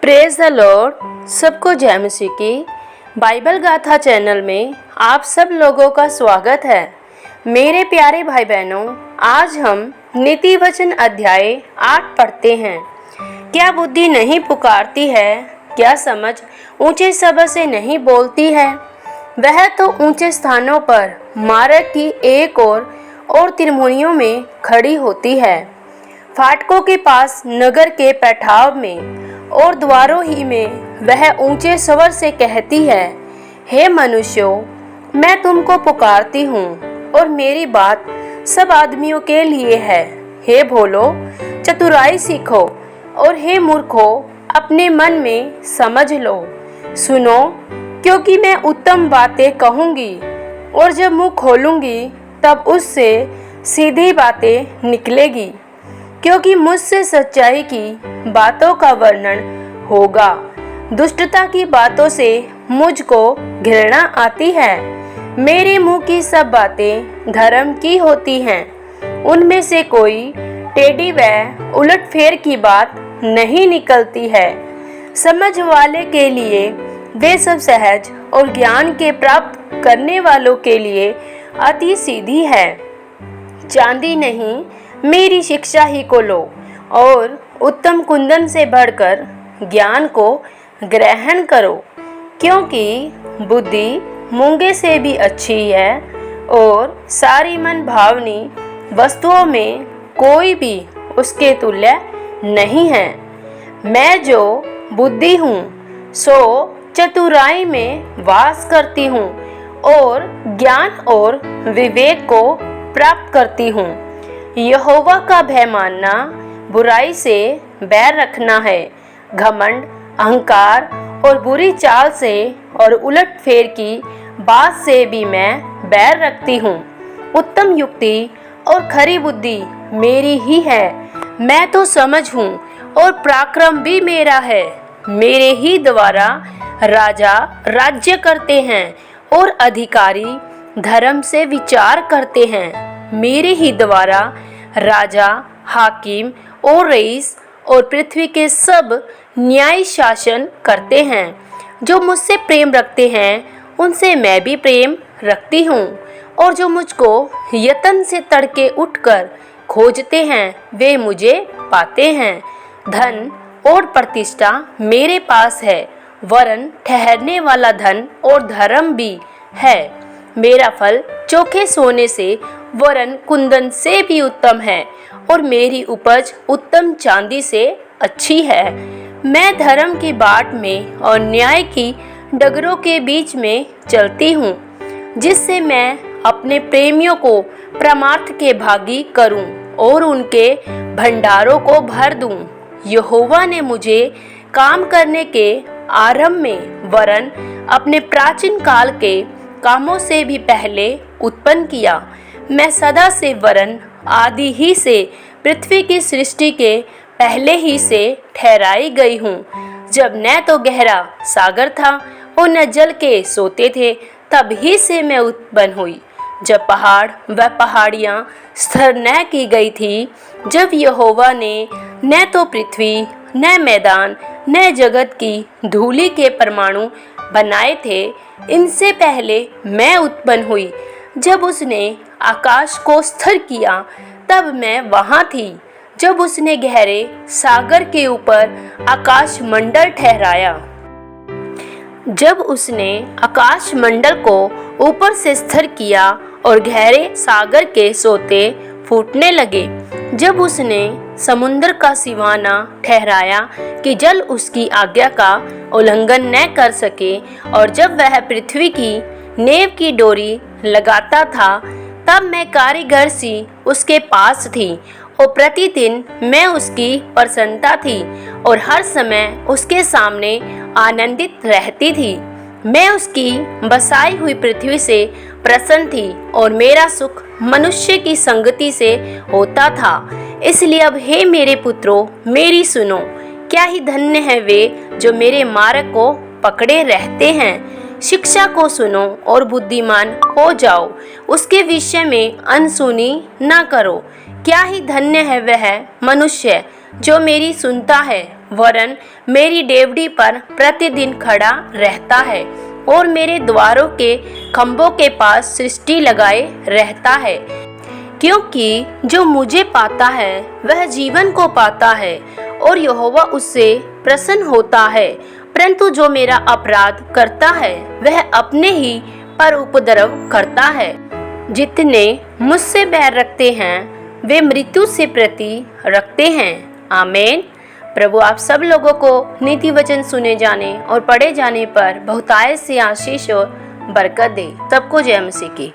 Praise the Lord. सबको जय मसीह की। बाइबल गाथा चैनल में आप सब लोगों का स्वागत है। मेरे प्यारे भाई बहनों, आज हम नीति वचन अध्याय 8 पढ़ते हैं। क्या बुद्धि नहीं पुकारती है? क्या समझ ऊंचे शब्द से नहीं बोलती है? वह तो ऊंचे स्थानों पर मार्ग की एक और तिरमुनियों में खड़ी होती है, फाटकों के पास नगर के पैठाव में और द्वारों ही में वह ऊंचे स्वर से कहती है, हे मनुष्यों, मैं तुमको पुकारती हूँ और मेरी बात सब आदमियों के लिए है। हे भोलो, चतुराई सीखो और हे मूर्खों, अपने मन में समझ लो। सुनो, क्योंकि मैं उत्तम बातें कहूँगी और जब मुँह खोलूँगी तब उससे सीधी बातें निकलेगी, क्योंकि मुझसे सच्चाई की बातों का वर्णन होगा। दुष्टता की बातों से मुझको घृणा आती है। मेरे मुंह की सब बातें धर्म की होती हैं। उनमें से कोई टेढ़ी व उलटफेर की बात नहीं निकलती है। समझ वाले के लिए वे सब सहज और ज्ञान के प्राप्त करने वालों के लिए अति सीधी है। चांदी नहीं, मेरी शिक्षा ही को लो और उत्तम कुंदन से बढ़कर ज्ञान को ग्रहण करो, क्योंकि बुद्धि मूंगे से भी अच्छी है और सारी मन भावनी वस्तुओं में कोई भी उसके तुल्य नहीं है। मैं जो बुद्धि हूँ सो चतुराई में वास करती हूँ और ज्ञान और विवेक को प्राप्त करती हूँ। यहोवा का भय मानना बुराई से बैर रखना है। घमंड, अहंकार और बुरी चाल से और उलटफेर की बात से भी मैं बैर रखती हूँ। उत्तम युक्ति और खरी बुद्धि मेरी ही है। मैं तो समझ हूँ और पराक्रम भी मेरा है। मेरे ही द्वारा राजा राज्य करते हैं और अधिकारी धर्म से विचार करते हैं। मेरे ही द्वारा राजा, हाकिम और रईस और पृथ्वी के सब न्याय शासन करते हैं। जो मुझसे प्रेम रखते हैं उनसे मैं भी प्रेम रखती हूँ, और जो मुझको यत्न से तड़के उठकर खोजते हैं वे मुझे पाते हैं। धन और प्रतिष्ठा मेरे पास है, वरन ठहरने वाला धन और धर्म भी है। मेरा फल चोखे सोने से वरन कुंदन से भी उत्तम है, और मेरी उपज उत्तम चांदी से अच्छी है। मैं धर्म की बाट में और न्याय की डगरों के बीच में चलती हूँ, जिससे मैं अपने प्रेमियों को परमार्थ के भागी करूँ और उनके भंडारों को भर दूँ। यहोवा ने मुझे काम करने के आरंभ में वरन अपने प्राचीन काल के कामों से भी पहले उत्पन्न किया। मैं सदा से वरन आदि ही से पृथ्वी की सृष्टि के पहले ही से ठहराई गई हूँ। जब न तो गहरा सागर था और न जल के सोते थे, तब ही से मैं उत्पन्न हुई। जब पहाड़ व पहाड़ियाँ स्थिर न की गई थी, जब यहोवा ने न तो पृथ्वी न मैदान न जगत की धूलि के परमाणु बनाए थे, इनसे पहले मैं उत्पन्न हुई। जब उसने आकाश को स्थिर किया तब मैं वहाँ थी। जब उसने गहरे सागर के ऊपर आकाश मंडल ठहराया, जब उसने आकाश मंडल को ऊपर से स्थिर किया और गहरे सागर के सोते फूटने लगे, जब उसने समुद्र का सिवाना ठहराया कि जल उसकी आज्ञा का उल्लंघन न कर सके, और जब वह पृथ्वी की नेव की डोरी लगाता था, तब मैं कारीगर सी उसके पास थी और प्रतिदिन मैं उसकी प्रसन्नता थी और हर समय उसके सामने आनंदित रहती थी। मैं उसकी बसाई हुई पृथ्वी से प्रसन्न थी और मेरा सुख मनुष्य की संगति से होता था। इसलिए अब हे मेरे पुत्रों, मेरी सुनो। क्या ही धन्य है वे जो मेरे मार्ग को पकड़े रहते हैं। शिक्षा को सुनो और बुद्धिमान हो जाओ, उसके विषय में अनसुनी न करो। क्या ही धन्य है वह मनुष्य जो मेरी सुनता है वरन मेरी डेवढ़ी पर प्रतिदिन खड़ा रहता है और मेरे द्वारों के खंभों के पास सृष्टि लगाए रहता है। क्योंकि जो मुझे पाता है वह जीवन को पाता है और यहोवा उससे प्रसन्न होता है, परंतु जो मेरा अपराध करता है वह अपने ही पर उपद्रव करता है। जितने मुझसे बैर रखते हैं वे मृत्यु से प्रीति रखते हैं। आमीन। प्रभु आप सब लोगों को नीति वचन सुने जाने और पढ़े जाने पर बहुतायत से आशीष और बरकत दे। सबको जय मसीह की।